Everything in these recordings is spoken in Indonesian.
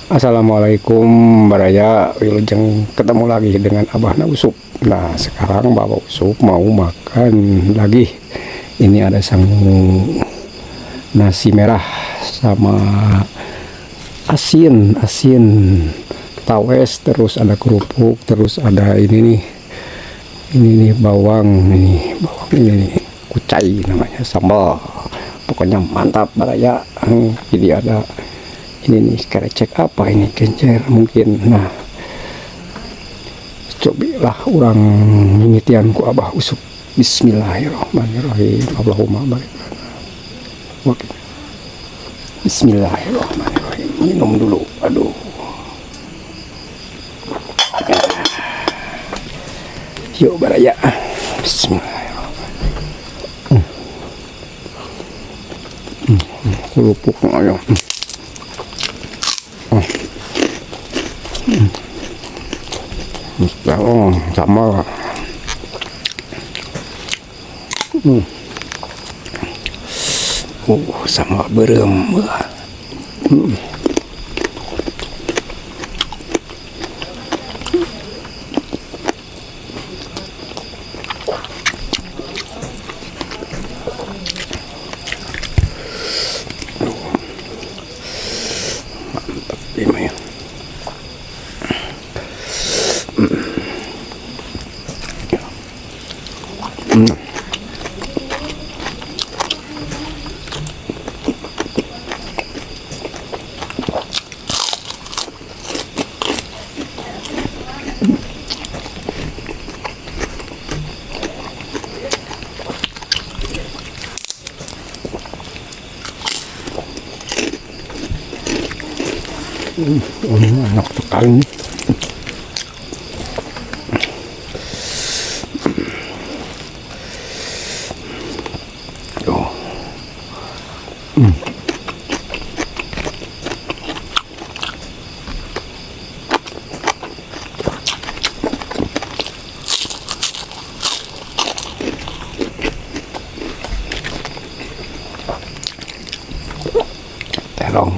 Assalamualaikum Baraya Wilujeng, ketemu lagi dengan Abah Usup. Nah sekarang Bapak Usup mau makan lagi. Ini ada sang nasi merah sama asin tawes, terus ada kerupuk, terus ada ini nih bawang ini nih kucai namanya, sambal. Pokoknya mantap Baraya. Jadi ada ini nih, kerecek apa ini, kencer mungkin. Nah cobilah orang mimitian ku Abah Usup. Bismillahirrahmanirrahim. Allahumma barik lana. Bismillahirrahmanirrahim. Minum dulu. Aduh. Yuk Baraya. Bismillahirrahmanirrahim. Kerupuknya ayo. Oh, sama. Sama berem. Mantap ini. Enak sekali nih. Terong.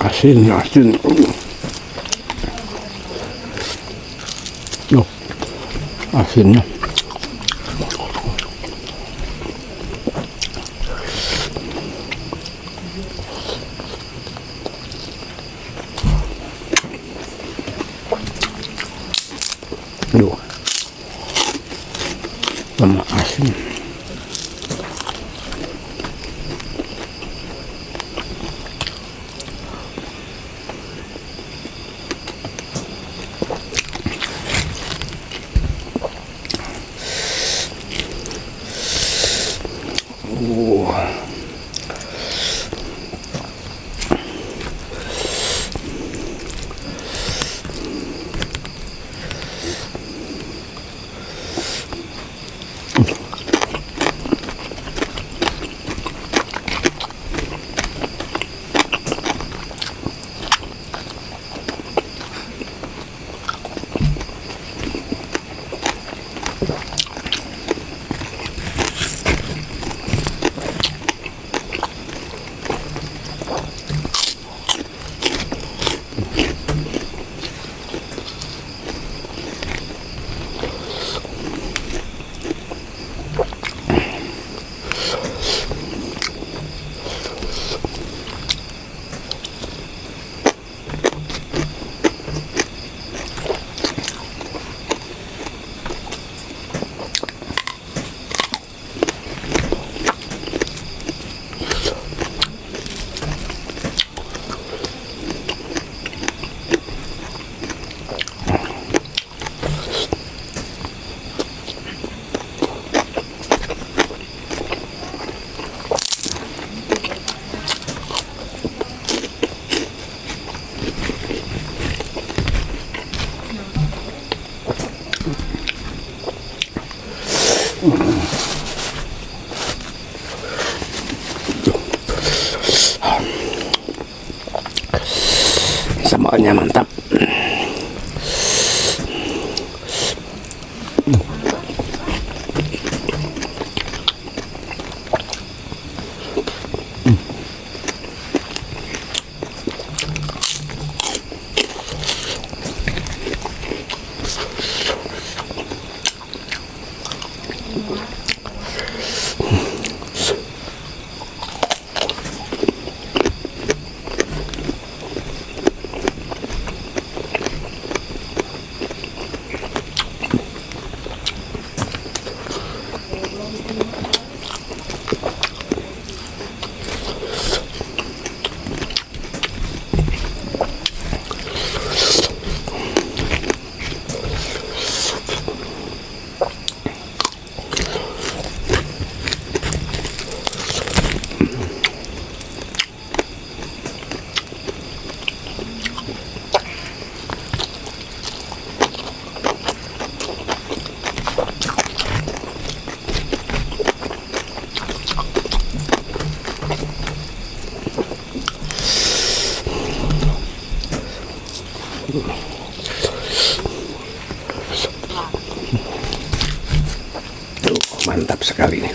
Asin. Oh, asinnya. Duh, sama asin. Sambalnya mantap. Mantap sekali nih.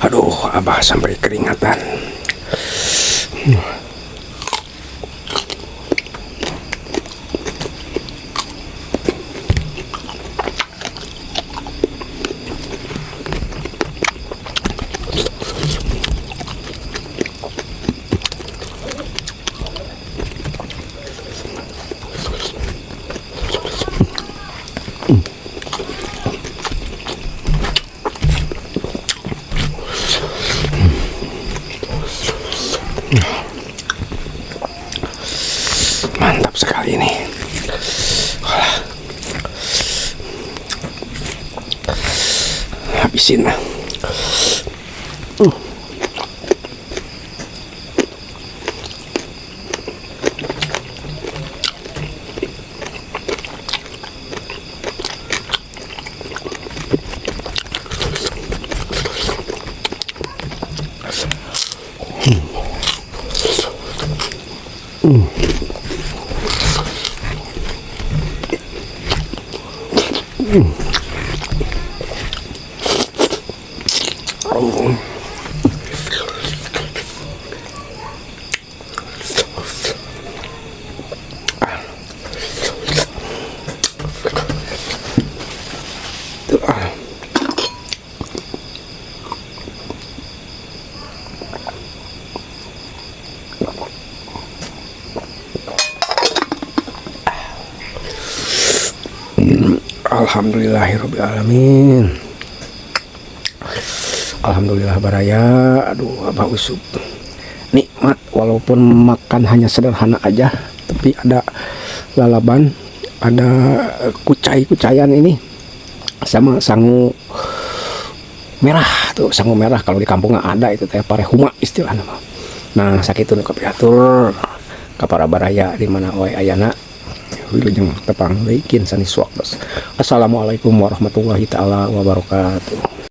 Aduh, Abah sampai keringatan. Mantap sekali ini. Habisin lah. Alhamdulillahirabbil alamin. Alhamdulillah baraya. Aduh, Abah Usup nikmat walaupun makan hanya sederhana aja, tapi ada lalaban, ada kucai-kucayan ini sama sangu merah tuh. Sangu merah kalau di kampung ada itu teh parehuma istilahnya. Nah sakitun kapiatur ka para baraya di mana wae ayana. Wilujeng tepang bikin sani suak. Assalamualaikum warahmatullahi taala wabarakatuh.